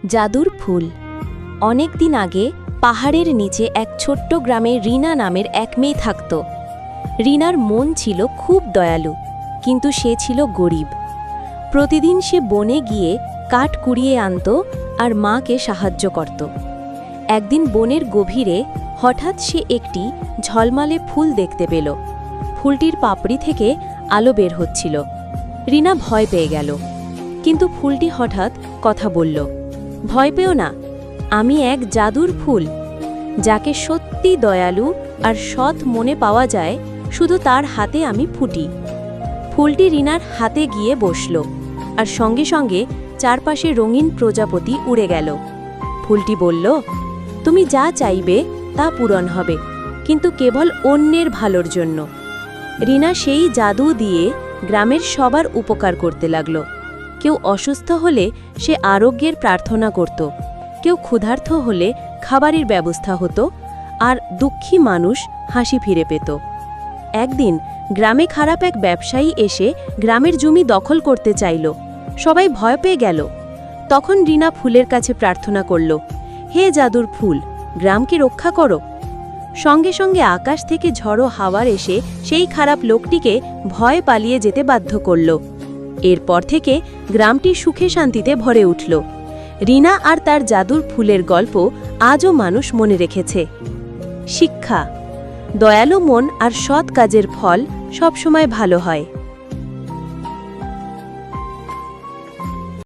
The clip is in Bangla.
জাদুর ফুল। অনেক দিন আগে পাহাড়ের নিচে এক ছোট্ট গ্রামে রিনা নামের এক মেয়ে থাকত। রিনার মন ছিল খুব দয়ালু, কিন্তু সে ছিল গরিব। প্রতিদিন সে বনে গিয়ে কাঠ কুড়িয়ে আনত আর মাকে সাহায্য করত। একদিন বনের গভীরে হঠাৎ সে একটি ঝলমালে ফুল দেখতে পেল। ফুলটির পাপড়ি থেকে আলো বের হচ্ছিল। রিনা ভয় পেয়ে গেল, কিন্তু ফুলটি হঠাৎ কথা বলল, ভয় পেও না, আমি এক জাদুর ফুল, যাকে সত্যি দয়ালু আর সৎ মনে পাওয়া যায় শুধু তার হাতে আমি ফুটি। ফুলটি রিনার হাতে গিয়ে বসল, আর সঙ্গে সঙ্গে চারপাশে রঙিন প্রজাপতি উড়ে গেল। ফুলটি বলল, তুমি যা চাইবে তা পূরণ হবে, কিন্তু কেবল অন্যের ভালোর জন্য। রিনা সেই জাদু দিয়ে গ্রামের সবার উপকার করতে লাগল। কেউ অসুস্থ হলে সে আরোগ্যের প্রার্থনা করত, কেউ ক্ষুধার্ত হলে খাবারের ব্যবস্থা হতো, আর দুঃখী মানুষ হাসি ফিরে পেত। একদিন গ্রামে খারাপ এক ব্যবসায়ী এসে গ্রামের জমি দখল করতে চাইল। সবাই ভয় পেয়ে গেল। তখন রিনা ফুলের কাছে প্রার্থনা করল, হে জাদুর ফুল, গ্রামকে রক্ষা করো। সঙ্গে সঙ্গে আকাশ থেকে ঝড়ো হাওয়ার এসে সেই খারাপ লোকটিকে ভয় পালিয়ে যেতে বাধ্য করল। এরপর থেকে গ্রামটি সুখে শান্তিতে ভরে উঠল। রিনা আর তার জাদুর ফুলের গল্প আজও মানুষ মনে রেখেছে। শিক্ষা: দয়ালু মন আর সৎ কাজের ফল সবসময় ভালো হয়।